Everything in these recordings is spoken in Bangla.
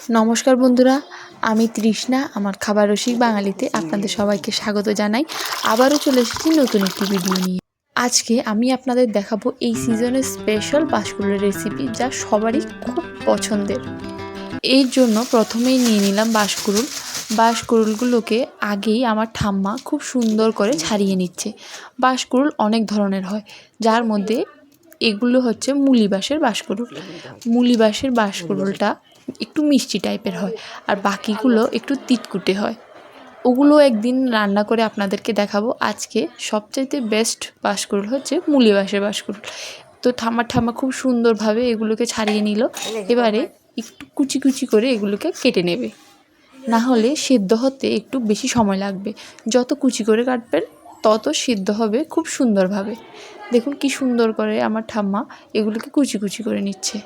নমস্কার বন্ধুরা, আমি তৃষ্ণা। আমার খাবার রসিক বাঙালিতে আপনাদের সবাইকে স্বাগত জানাই। আবারও চলে এসেছি নতুন একটি ভিডিও নিয়ে। আজকে আমি আপনাদের দেখাবো এই সিজনের স্পেশাল বাঁশকুড়ুলের রেসিপি, যা সবারই খুব পছন্দের। এর জন্য প্রথমেই নিয়ে নিলাম বাঁশকুড়ুল। বাঁশকুড়ুলগুলোকে আগেই আমার ঠাম্মা খুব সুন্দর করে ছাড়িয়ে নিচ্ছে। বাঁশকুড়ুল অনেক ধরনের হয়, যার মধ্যে এগুলো হচ্ছে মুলি বাঁশের বাঁশকুড়ুল। মুলি বাঁশের বাঁশকুড়ুলটা একটু মিষ্টি টাইপের হয়, আর বাকিগুলো একটু তিতকুটে হয়। ওগুলো একদিন রান্না করে আপনাদেরকে দেখাবো। আজকে সবচাইতে বেস্ট বাঁশকুড়ুল হচ্ছে মুলি বাঁশের বাঁশকুড়ুল। তো ঠাম্মা খুব সুন্দরভাবে এগুলোকে ছাড়িয়ে নিল। এবারে একটু কুচি কুচি করে এগুলোকে কেটে নেবে, না হলে সিদ্ধ হতে একটু বেশি সময় লাগবে। যত কুচি করে কাটবেন তত সিদ্ধ হবে খুব সুন্দরভাবে। দেখুন কি সুন্দর করে আমার ঠাম্মা এগুলোকে কুচি কুচি করে নিচ্ছে।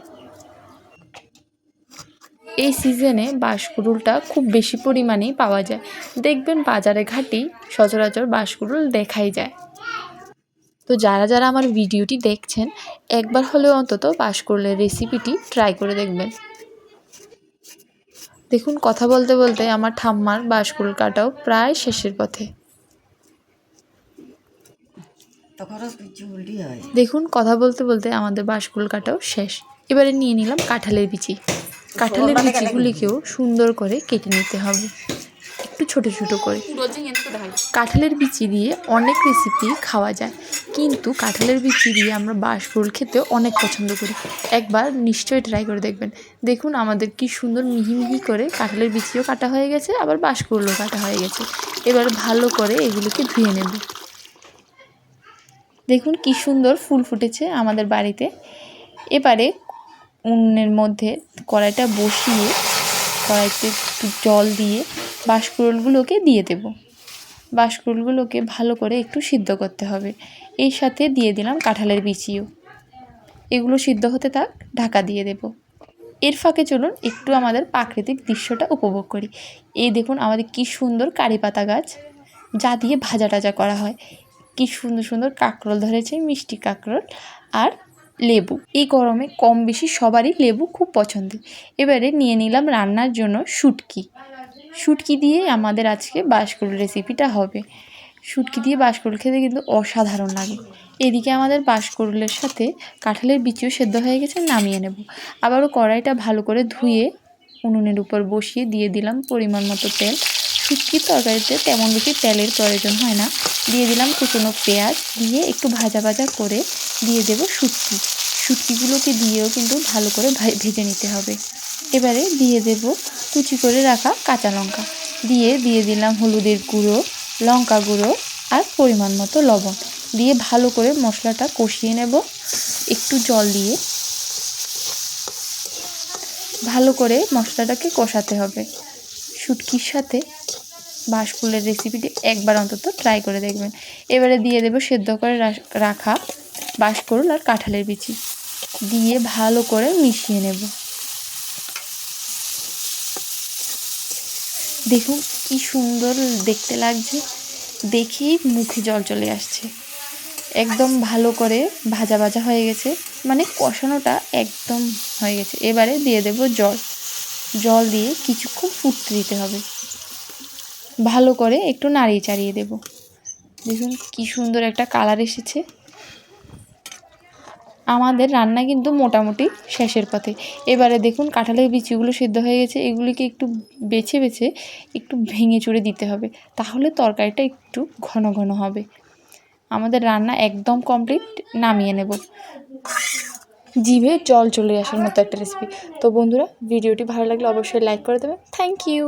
এই সিজনে বাঁশকুড়ুলটা খুব বেশি পরিমাণেই পাওয়া যায়। দেখবেন বাজারে ঘাটেই সচরাচর বাঁশকুড়ুল দেখাই যায়। তো যারা আমার ভিডিওটি দেখছেন, একবার হলেও অন্তত বাঁশকুড়ুলের রেসিপিটি ট্রাই করে দেখবেন। দেখুন কথা বলতে বলতে আমার ঠাম্মার বাঁশকুড়ুল কাটাও প্রায় শেষের পথে। দেখুন কথা বলতে বলতে আমাদের বাঁশকুড়ুল কাটাও শেষ। এবারে নিয়ে নিলাম কাঁঠালের বিচি। কাঁঠালের বিচিগুলিকেও সুন্দর করে কেটে নিতে হবে, একটু ছোট ছোট করে। কাঁঠালের বিচি দিয়ে অনেক রেসিপি খাওয়া যায়, কিন্তু কাঁঠালের বিচি দিয়ে আমরা বাঁশকুড়ুল খেতেও অনেক পছন্দ করি। একবার নিশ্চয়ই ট্রাই করে দেখবেন। দেখুন আমাদের কি সুন্দর মিহি মিহি করে কাঁঠালের বিচিও কাটা হয়ে গেছে, আবার বাঁশকুড়ুলও কাটা হয়ে গেছে। এবার ভালো করে এগুলোকে ধুয়ে নেব। দেখুন কি সুন্দর ফুল ফুটেছে আমাদের বাড়িতে। এবারে উনুনের মধ্যে কড়াইটা বসিয়ে কড়াইতে একটু জল দিয়ে বাঁশকুড়ুলগুলোকে দিয়ে দেব। বাঁশকুড়ুলগুলোকে ভালো করে একটু সিদ্ধ করতে হবে। এর সাথে দিয়ে দিলাম কাঁঠালের বিচিও। এগুলো সিদ্ধ হতে থাক, ঢাকা দিয়ে দেব। এর ফাঁকে চলুন একটু আমাদের প্রাকৃতিক দৃশ্যটা উপভোগ করি। এই দেখুন আমাদের কি সুন্দর কারি পাতা গাছ, যা দিয়ে ভাজা টাজা করা হয়। কি সুন্দর সুন্দর কাঁকরোল ধরেছে, মিষ্টি কাঁকরোল আর লেবু। এই গরমে কম বেশি সবারই লেবু খুব পছন্দের। এবারে নিয়ে নিলাম রান্নার জন্য শুটকি। শুটকি দিয়ে আমাদের আজকে বাঁশকুড়ুল রেসিপিটা হবে। শুটকি দিয়ে বাঁশকুড়ুল খেতে কিন্তু অসাধারণ লাগে। এদিকে আমাদের বাঁশকুড়ুলের সাথে কাঁঠালের বিচিও সেদ্ধ হয়ে গেছে, নামিয়ে নেব। আবারও কড়াইটা ভালো করে ধুয়ে উনুনের উপর বসিয়ে দিয়ে দিলাম পরিমাণ মতো তেল। শুটকির তরকারিতে তেমন বেশি তেলের প্রয়োজন হয় না। দিয়ে দিলাম কুচনো পেঁয়াজ, দিয়ে একটু ভাজা ভাজা করে দিয়ে দেব শুটকি। শুটকিগুলোকে দিয়েও কিন্তু ভালো করে ভেজে নিতে হবে। এবারে দিয়ে দেব কুচি করে রাখা কাঁচা লঙ্কা, দিয়ে দিলাম হলুদের গুঁড়ো, লঙ্কা গুঁড়ো আর পরিমাণ মতো লবণ। দিয়ে ভালো করে মশলাটা কষিয়ে নেব। একটু জল দিয়ে ভালো করে মশলাটাকে কষাতে হবে। শুটকির সাথে বাঁশকুড়ুলের রেসিপিটি একবার অন্তত ট্রাই করে দেখবেন। এবারে দিয়ে দেব সেদ্ধ করে রাখা বাঁশকুড়ুল আর কাঁঠালের বিচি, দিয়ে ভালো করে মিশিয়ে নেব। দেখুন কি সুন্দর দেখতে লাগছে, দেখেই মুখে জল চলে আসছে। একদম ভালো করে ভাজা ভাজা হয়ে গেছে, মানে কষানোটা একদম হয়ে গেছে। এবারে দিয়ে দেব জল দিয়ে কিছুক্ষণ ফুটতে দিতে হবে। ভালো করে একটু নাড়িয়ে চাড়িয়ে দেব। দেখুন কি সুন্দর একটা কালার এসেছে। আমাদের রান্না কিন্তু মোটামুটি শেষের পথে। এবারে দেখুন কাঁঠালের বিচিগুলো সিদ্ধ হয়ে গেছে। এগুলিকে একটু বেছে একটু ভেঙে চুড়ে দিতে হবে, তাহলে তরকারিটা একটু ঘন ঘন হবে। আমাদের রান্না একদম কমপ্লিট, নামিয়ে নেব। জিভে জল চলে আসার মতো একটা রেসিপি। তো বন্ধুরা, ভিডিওটি ভালো লাগলে অবশ্যই লাইক করে দেবেন। Thank you.